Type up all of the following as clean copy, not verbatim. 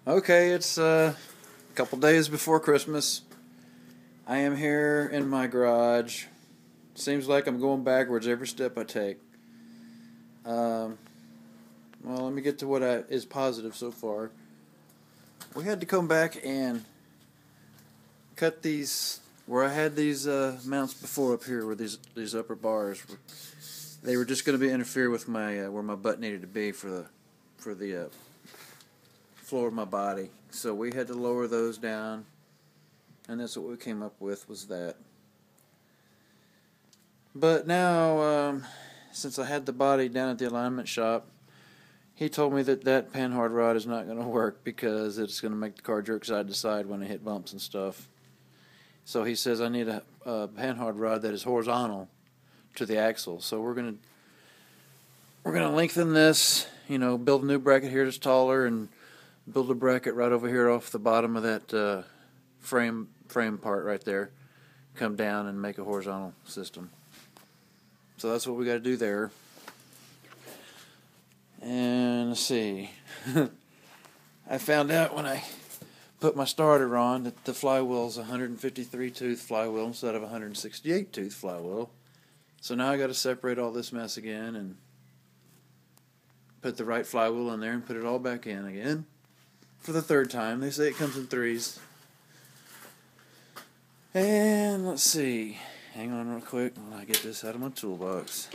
Okay, it's a couple days before Christmas. I am here in my garage. Seems like I'm going backwards every step I take. Um, well, let me get to what is positive so far. We had to come back and cut these where I had these mounts before up here, where these upper bars. They were just going to be interfere with my where my butt needed to be for the floor of my body. So we had to lower those down, and that's what we came up with, was that. But now, since I had the body down at the alignment shop, he told me that panhard rod is not going to work because it's going to make the car jerk side to side when it hit bumps and stuff. So he says I need a panhard rod that is horizontal to the axle. So we're gonna lengthen this, build a new bracket here that's taller, and build a bracket right over here off the bottom of that frame part right there. Come down and make a horizontal system. So that's what we got to do there. And let's see. I found out when I put my starter on that the flywheel is a 153 tooth flywheel instead of a 168 tooth flywheel. So now I got to separate all this mess again and put the right flywheel in there and put it all back in again for the third time. They say it comes in threes. And let's see. Hang on real quick while I get this out of my toolbox.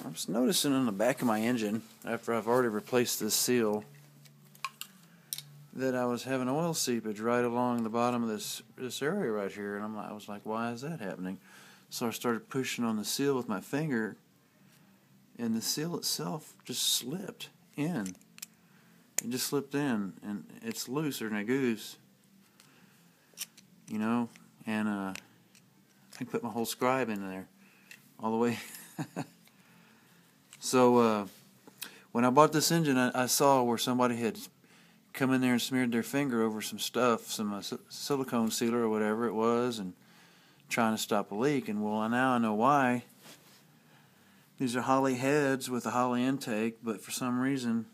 I'm just noticing on the back of my engine, after I've already replaced this seal, that I was having oil seepage right along the bottom of this area right here, and I was like, why is that happening? So I started pushing on the seal with my finger, and the seal itself just slipped in. It just slipped in, and it's looser than a goose, and I can put my whole scribe in there, all the way. So when I bought this engine, I saw where somebody had come in there and smeared their finger over some stuff, some silicone sealer or whatever it was, and trying to stop a leak. And well, now I know why. These are Holley heads with a Holley intake, but for some reason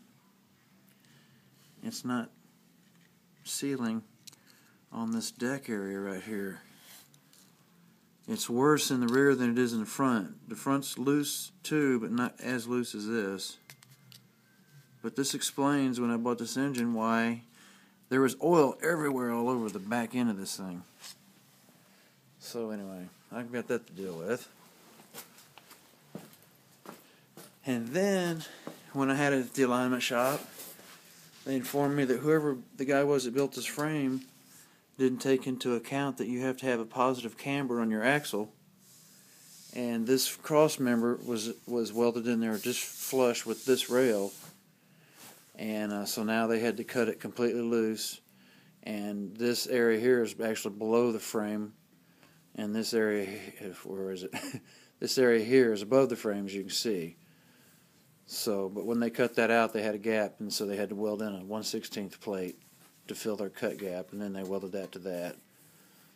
it's not sealing on this deck area right here. It's worse in the rear than it is in the front. The front's loose too, but not as loose as this. But this explains, when I bought this engine, why there was oil everywhere all over the back end of this thing. So anyway, I've got that to deal with. And then, when I had it at the alignment shop, they informed me that whoever the guy was that built this frame didn't take into account that you have to have a positive camber on your axle, and this cross member was welded in there just flush with this rail, and so now they had to cut it completely loose, and this area here is actually below the frame, and this area, where is it? This area here is above the frame, as you can see. So, but when they cut that out, they had a gap, and so they had to weld in a 1/16 plate to fill their cut gap, and then they welded that to that.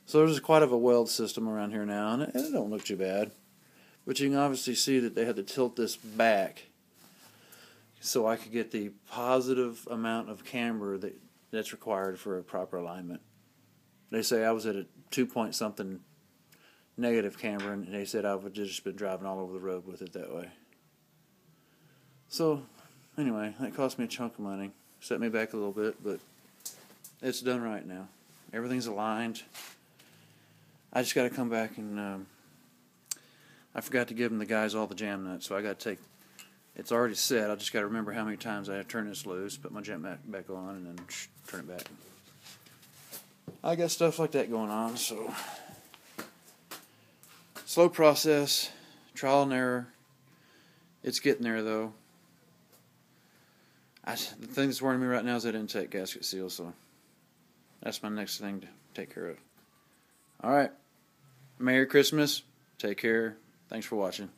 So there's quite of a weld system around here now, and it don't look too bad. But you can obviously see that they had to tilt this back so I could get the positive amount of camber that's required for a proper alignment. They say I was at a 2-point-something negative camber, and they said I would just been driving all over the road with it that way. So, anyway, that cost me a chunk of money. Set me back a little bit, but it's done right now. Everything's aligned. I just got to come back and I forgot to give them the guys all the jam nuts, so I got to take. It's already set. I just got to remember how many times I have to turn this loose, put my jam back on, and then turn it back. I got stuff like that going on, so slow process, trial and error. It's getting there though. The thing that's worrying me right now is that intake gasket seal, so that's my next thing to take care of. Alright. Merry Christmas. Take care. Thanks for watching.